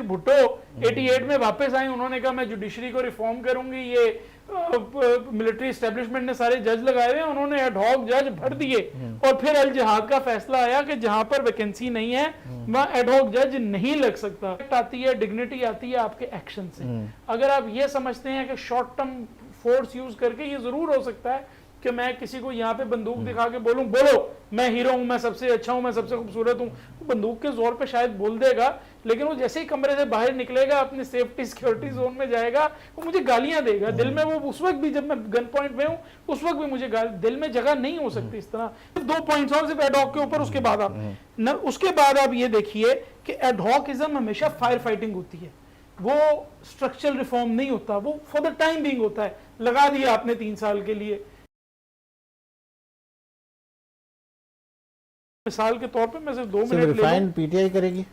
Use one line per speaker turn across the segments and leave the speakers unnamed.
भुट्टो 88 में वापस आए, उन्होंने कहा मैं जुडिशरी को रिफॉर्म करूंगी, ये मिलिट्री एस्टेब्लिशमेंट ने सारे जज लगाए हुए हैं, उन्होंने एडहॉक जज भर दिए और फिर अल जिहाद का फैसला आया कि जहां पर वैकेंसी नहीं है वहां एडहॉक जज नहीं लग सकता। आती है डिग्निटी, आती है आपके एक्शन से। अगर आप ये समझते हैं कि शॉर्ट टर्म फोर्स यूज करके ये जरूर हो सकता है कि मैं किसी को यहाँ पे बंदूक दिखा के बोलूं बोलो मैं हीरो हूं, मैं सबसे अच्छा हूं, मैं सबसे खूबसूरत हूं, बंदूक के जोर पे शायद बोल देगा, लेकिन वो जैसे ही कमरे से बाहर निकलेगा अपने सेफ्टी सिक्योरिटी जोन में जाएगा, वो मुझे गालियां देगा दिल में। वो उस वक्त भी जब मैं गन पॉइंट में हूं उस वक्त भी मुझे दिल में जगह नहीं हो सकती इस तरह। 2 पॉइंट्स और सिर्फ एडहॉक के ऊपर, उसके बाद आप ये देखिए कि एडहॉकिज्म हमेशा फायर फाइटिंग होती है, वो स्ट्रक्चरल रिफॉर्म नहीं होता, वो फॉर द टाइम बीइंग होता है। लगा दिया आपने 3 साल के लिए, मिसाल के तौर पे मैं सिर्फ 2 मिनट
रिफाइंड पीटीआई करेगी।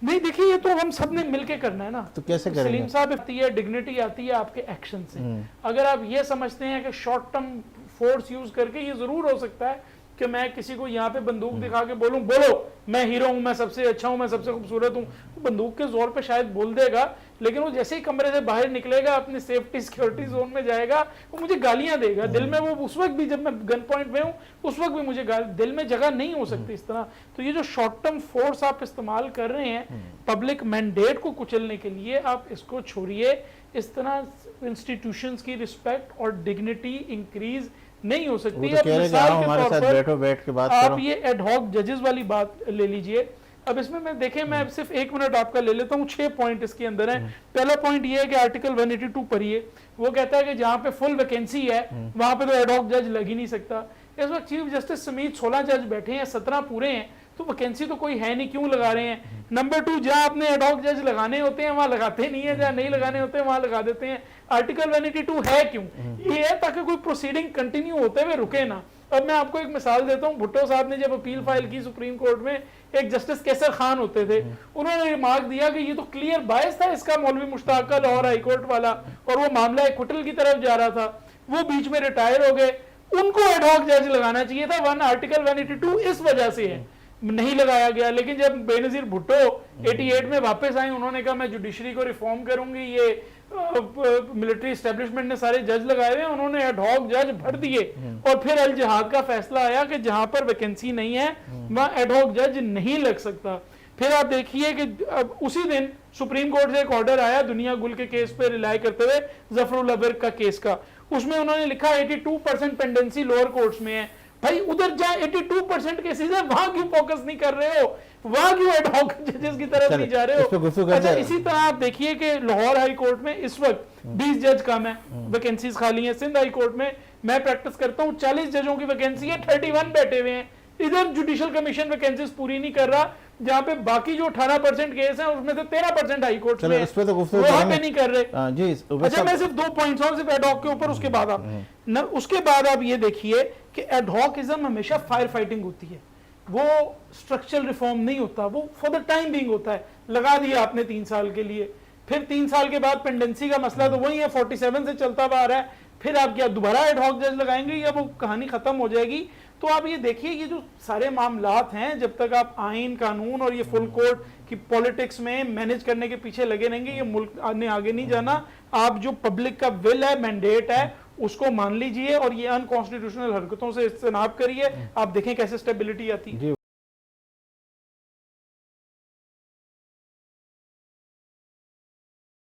नहीं देखिए ये तो हम सब ने मिलके करना है ना,
तो कैसे करेंगे?
सलीम साहब आती है डिग्निटी, आती है आपके एक्शन से। अगर आप ये समझते हैं कि शॉर्ट टर्म फोर्स यूज करके ये जरूर हो सकता है कि मैं किसी को यहाँ पे बंदूक दिखा के बोलूं बोलो मैं हीरो हूं, मैं सबसे अच्छा हूं, मैं सबसे खूबसूरत हूं, बंदूक के जोर पे शायद बोल देगा, लेकिन वो जैसे ही कमरे से बाहर निकलेगा अपनी सेफ्टी सिक्योरिटी जोन में जाएगा, वो मुझे गालियां देगा दिल में। वो उस वक्त भी जब मैं गन पॉइंट में हूं उस वक्त भी मुझे दिल में जगह नहीं हो सकती इस तरह। तो ये जो शॉर्ट टर्म फोर्स आप इस्तेमाल कर रहे हैं पब्लिक मैंडेट को कुचलने के लिए, आप इसको छोड़िए। इस तरह इंस्टीट्यूशंस की रिस्पेक्ट और डिग्निटी इंक्रीज नहीं हो सकती है।
हमारे साथ बैठो, बैठ के बात
आप ये एडहॉक जजेस वाली बात ले लीजिए। अब इसमें मैं देखें, मैं सिर्फ 1 मिनट आपका ले लेता हूँ, 6 पॉइंट इसके अंदर हैं। पहला पॉइंट ये है कि आर्टिकल 182 पढ़िए, वो कहता है कि जहां पे फुल वैकेंसी है वहां पे तो एडहॉक जज लग ही नहीं सकता। इस वक्त चीफ जस्टिस समेत 16 जज बैठे हैं, 17 पूरे हैं, तो वैकेंसी तो कोई है नहीं, क्यों लगा रहे हैं? नंबर 2, जहां आपने एडहॉक जज लगाने होते हैं वहां लगाते नहीं है, जहां नहीं लगाने होते हैं वहां लगा देते हैं। आर्टिकल 182 है क्यों? ये है ताकि कोई प्रोसीडिंग कंटिन्यू होते हुए रुके ना। अब मैं आपको एक मिसाल देता हूँ, भुट्टो साहब ने जब अपील फाइल की सुप्रीम कोर्ट में, एक जस्टिस कैसर खान होते थे, उन्होंने रिमार्क दिया कि ये तो क्लियर बायस था इसका मौलवी मुश्ताक का लाहौर हाई कोर्ट वाला, और वो मामला एक होटल की तरफ जा रहा था, वो बीच में रिटायर हो गए, उनको एडहॉक जज लगाना चाहिए था। आर्टिकल 182 इस वजह से है, नहीं लगाया गया। लेकिन जब बेनजीर भुट्टो 88 में वापस आए, उन्होंने कहा मैं जुडिशरी को रिफॉर्म करूंगी, ये मिलिट्री एस्टेब्लिशमेंट ने सारे जज लगाए हुए हैं, उन्होंने एडहॉक जज भर दिए और फिर अल जिहाद का फैसला आया कि जहां पर वैकेंसी नहीं है वहां एडहॉक जज नहीं लग सकता। फिर आप देखिए कि अब उसी दिन सुप्रीम कोर्ट से एक ऑर्डर आया दुनिया गुल के केस पे रिलाई करते हुए, जफरुल अबर्क का केस का, उसमें उन्होंने लिखा 82% पेंडेंसी लोअर कोर्ट्स में है। भाई उधर जहां 82% केसेस है वहां क्यों फोकस नहीं कर रहे हो, वहां क्यों एडहॉक जजेस की तरफ नहीं जा रहे हो? अच्छा, इसी तरह आप देखिए कि लाहौर हाई कोर्ट में इस वक्त 20 जज कम है, वैकेंसीज खाली हैं। सिंध हाई कोर्ट में मैं प्रैक्टिस करता हूं, 40 जजों की वैकेंसी है, 31 बैठे हुए हैं। इधर जुडिशियल कमिशन वैकेंसीज पूरी नहीं कर रहा, जहां पे बाकी जो 18% केस हैं उसमें से 13% हाई कोर्ट में,
इस पे तो
वहां पे नहीं कर रहे।
जी,
अच्छा, मैं सिर्फ 2 पॉइंट्स और सिर्फ एडहॉक के ऊपर, उसके बाद आप ये देखिए कि एडहॉकिज्म हमेशा फायर फाइटिंग होती है, वो स्ट्रक्चरल रिफॉर्म नहीं होता, वो फॉर द टाइम बीइंग होता है। लगा दिया आपने 3 साल के लिए, फिर 3 साल के बाद पेंडेंसी का मसला तो वही है, 47 से चलता हुआ आ रहा है, फिर आप क्या दोबारा एडहॉक जज लगाएंगे या वो कहानी खत्म हो जाएगी? तो आप ये देखिए ये जो सारे मामलात हैं, जब तक आप आइन कानून और ये फुल कोर्ट की पॉलिटिक्स में मैनेज करने के पीछे लगे रहेंगे, ये मुल्क ने आगे नहीं जाना। आप जो पब्लिक का विल है, मैंडेट है, उसको मान लीजिए और ये अनकॉन्स्टिट्यूशनल हरकतों से इज्तनाब करिए, आप देखें कैसे स्टेबिलिटी आती है।